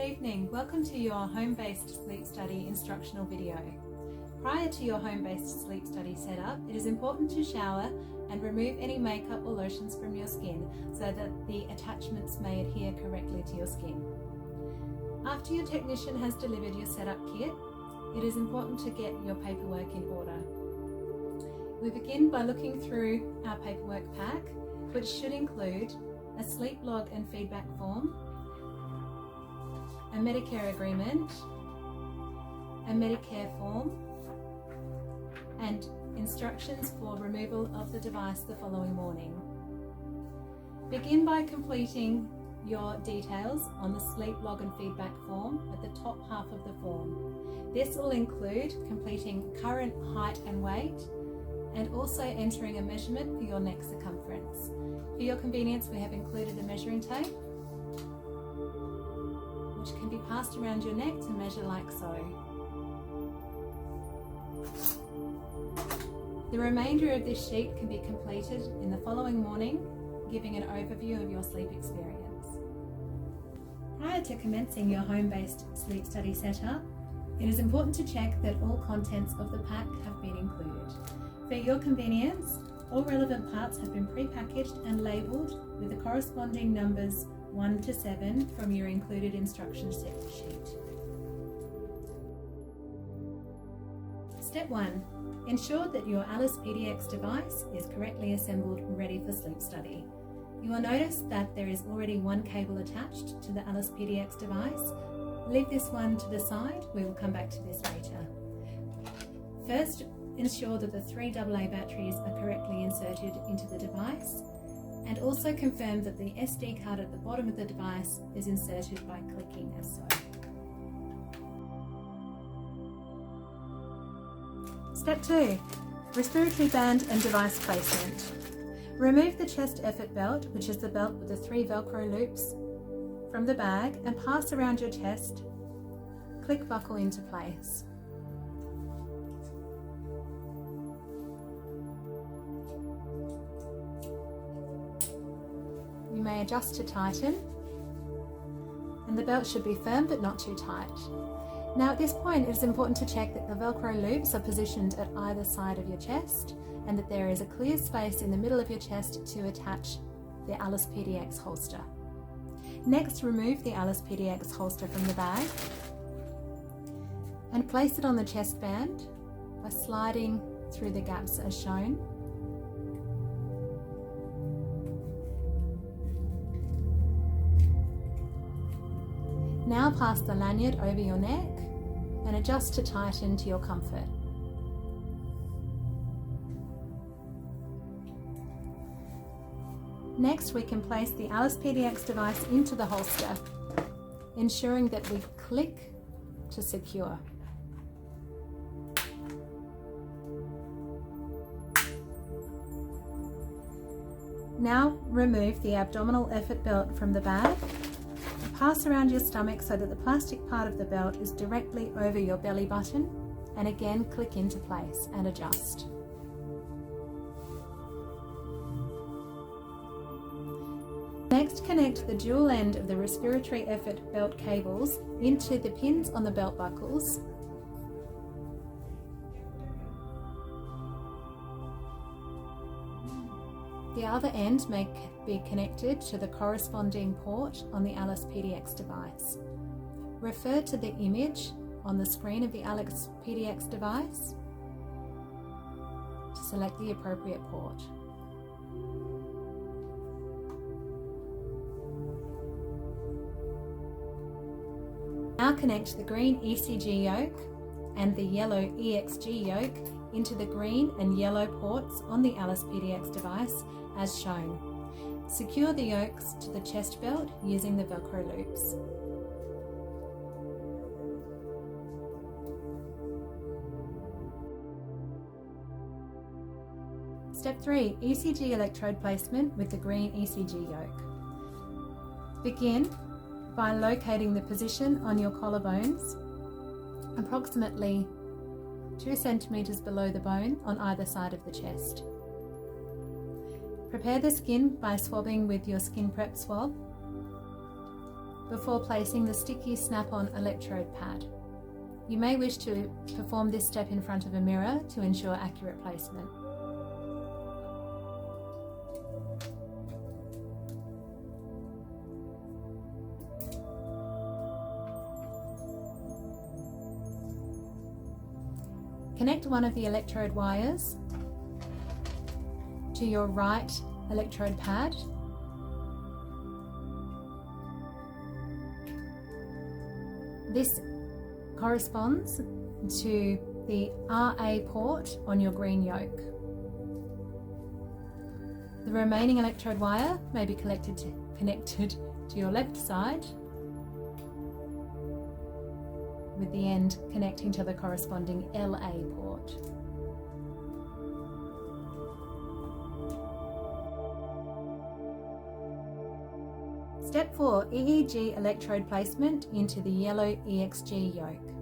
evening, welcome to your home-based sleep study instructional video. Prior to your home-based sleep study setup, it is important to shower and remove any makeup or lotions from your skin so that the attachments may adhere correctly to your skin. After your technician has delivered your setup kit, it is important to get your paperwork in order. We begin by looking through our paperwork pack, which should include a sleep log and feedback form, a Medicare agreement, a Medicare form, and instructions for removal of the device the following morning. Begin by completing your details on the sleep log and feedback form at the top half of the form. This will include completing current height and weight, and also entering a measurement for your neck circumference. For your convenience, we have included a measuring tape, which can be passed around your neck to measure like so. The remainder of this sheet can be completed in the following morning, giving an overview of your sleep experience. Prior to commencing your home-based sleep study setup, it is important to check that all contents of the pack have been included. For your convenience, all relevant parts have been pre-packaged and labelled with the corresponding numbers 1 to 7 from your included instruction set sheet. Step 1. Ensure that your Alice PDX device is correctly assembled ready for sleep study. You will notice that there is already one cable attached to the Alice PDX device. Leave this one to the side, we will come back to this later. First, ensure that the 3 AA batteries are correctly inserted into the device, and also confirm that the SD card at the bottom of the device is inserted by clicking as so. Step 2. Respiratory band and device placement. Remove the chest effort belt, which is the belt with the 3 Velcro loops, from the bag and pass around your chest. Click buckle into place. You may adjust to tighten, and the belt should be firm but not too tight. Now at this point, it is important to check that the Velcro loops are positioned at either side of your chest and that there is a clear space in the middle of your chest to attach the Alice PDX holster. Next, remove the Alice PDX holster from the bag and place it on the chest band by sliding through the gaps as shown. Now pass the lanyard over your neck and adjust to tighten to your comfort. Next, we can place the Alice PDX device into the holster, ensuring that we click to secure. Now remove the abdominal effort belt from the bag. Pass around your stomach so that the plastic part of the belt is directly over your belly button, and again click into place and adjust. Next, connect the dual end of the respiratory effort belt cables into the pins on the belt buckles. The other end may be connected to the corresponding port on the Alice PDX device. Refer to the image on the screen of the Alice PDX device to select the appropriate port. Now connect the green ECG yoke and the yellow EXG yoke into the green and yellow ports on the Alice PDX device as shown. Secure the yokes to the chest belt using the Velcro loops. Step 3. ECG electrode placement with the green ECG yoke. Begin by locating the position on your collarbones, approximately 2 centimeters below the bone on either side of the chest. Prepare the skin by swabbing with your skin prep swab. before placing the sticky snap-on electrode pad. You may wish to perform this step in front of a mirror to ensure accurate placement. Connect one of the electrode wires to your right electrode pad. This corresponds to the RA port on your green yoke. The remaining electrode wire may be connected to your left side, with the end connecting to the corresponding LA port. Step 4, EEG electrode placement into the yellow EXG yoke.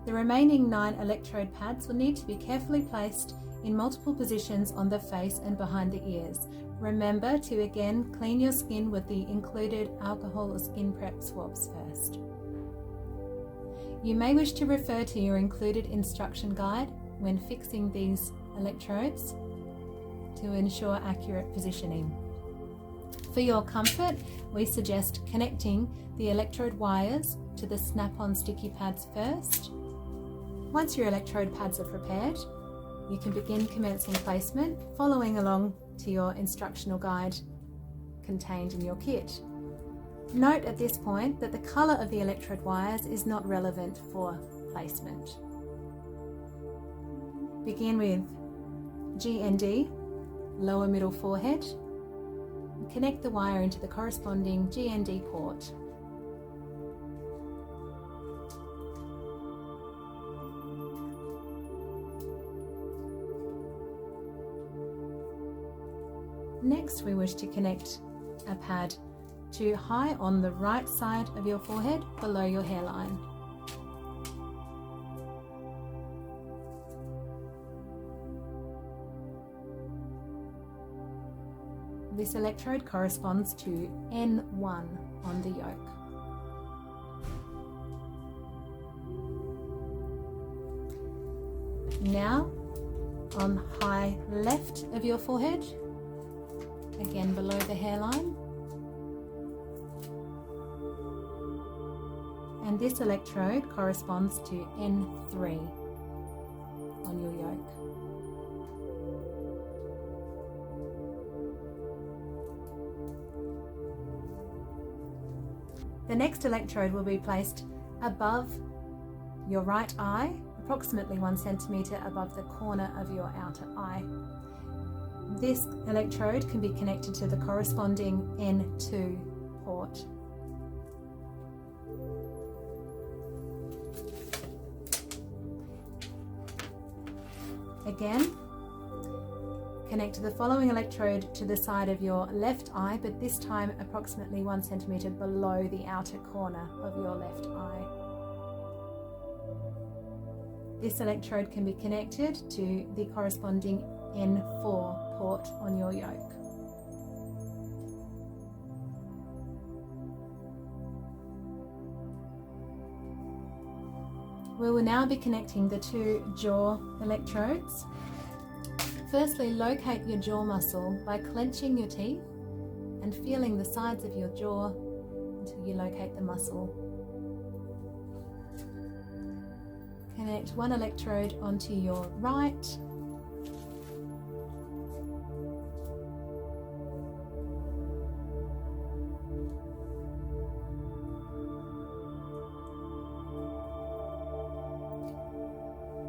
The remaining 9 electrode pads will need to be carefully placed in multiple positions on the face and behind the ears. Remember to again clean your skin with the included alcohol or skin prep swabs first. You may wish to refer to your included instruction guide when fixing these electrodes to ensure accurate positioning. For your comfort, we suggest connecting the electrode wires to the snap-on sticky pads first. Once your electrode pads are prepared, you can begin commencing placement, following along to your instructional guide contained in your kit. Note at this point that the colour of the electrode wires is not relevant for placement. Begin with GND, lower middle forehead, and connect the wire into the corresponding GND port. Next, we wish to connect a pad to high on the right side of your forehead below your hairline. This electrode corresponds to N1 on the yoke. Now, on high left of your forehead, again below the hairline, and this electrode corresponds to N3 on your yoke. The next electrode will be placed above your right eye, approximately 1 centimetre above the corner of your outer eye. This electrode can be connected to the corresponding N2 port. Again, connect the following electrode to the side of your left eye, but this time approximately 1 centimetre below the outer corner of your left eye. This electrode can be connected to the corresponding N4 port on your yoke. We will now be connecting the 2 jaw electrodes. Firstly, locate your jaw muscle by clenching your teeth and feeling the sides of your jaw until you locate the muscle. Connect one electrode onto your right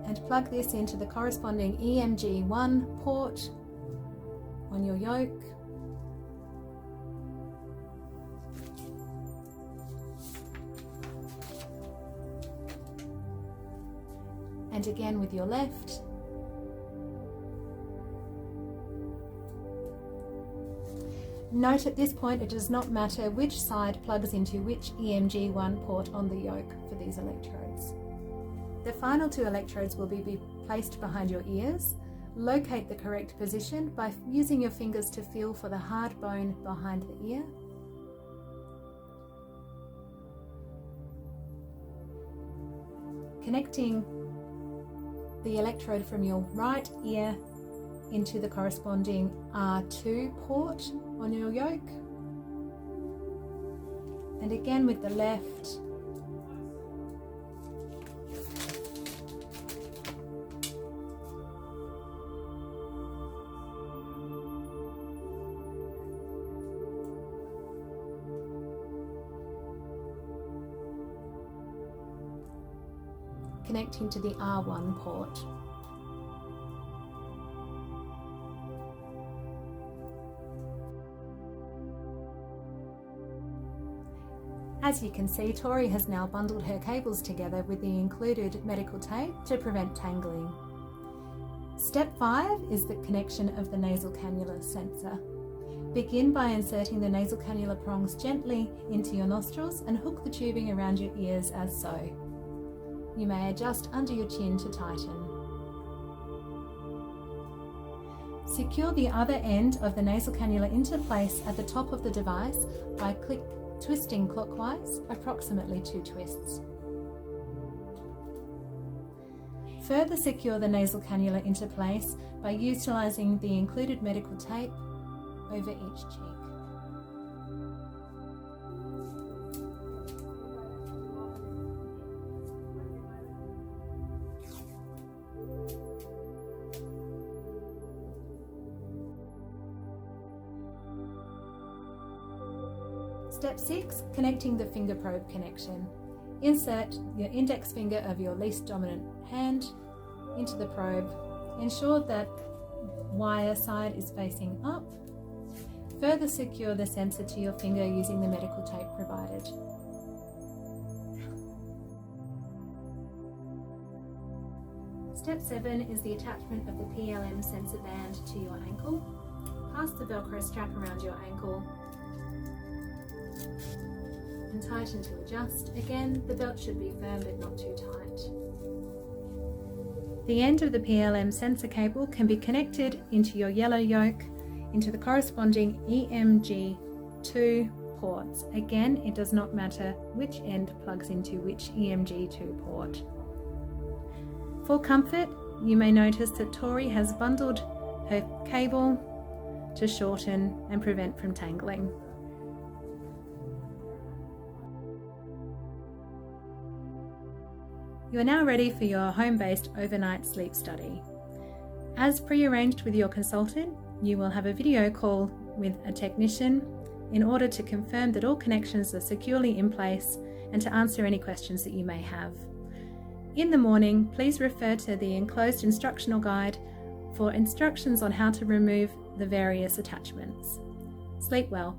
and plug this into the corresponding EMG1 port on your yoke. And again with your left. Note at this point it does not matter which side plugs into which EMG1 port on the yoke for these electrodes. The final 2 electrodes will be placed behind your ears. Locate the correct position by using your fingers to feel for the hard bone behind the ear. connecting the electrode from your right ear into the corresponding R2 port on your yoke. And again with the left, connecting to the R1 port. As you can see, Tori has now bundled her cables together with the included medical tape to prevent tangling. Step 5 is the connection of the nasal cannula sensor. Begin by inserting the nasal cannula prongs gently into your nostrils and hook the tubing around your ears as so. You may adjust under your chin to tighten. Secure the other end of the nasal cannula into place at the top of the device by twisting clockwise, approximately 2 twists. Further secure the nasal cannula into place by utilising the included medical tape over each cheek. Step 6, connecting the finger probe connection. Insert your index finger of your least dominant hand into the probe. Ensure that wire side is facing up. Further secure the sensor to your finger using the medical tape provided. Step 7 is the attachment of the PLM sensor band to your ankle. Pass the Velcro strap around your ankle and tighten to adjust. Again, the belt should be firm but not too tight. The end of the PLM sensor cable can be connected into your yellow yoke into the corresponding EMG 2 ports. Again, it does not matter which end plugs into which EMG 2 port. For comfort, you may notice that Tori has bundled her cable to shorten and prevent from tangling. You are now ready for your home-based overnight sleep study. As pre-arranged with your consultant, you will have a video call with a technician in order to confirm that all connections are securely in place and to answer any questions that you may have. In the morning, please refer to the enclosed instructional guide for instructions on how to remove the various attachments. Sleep well.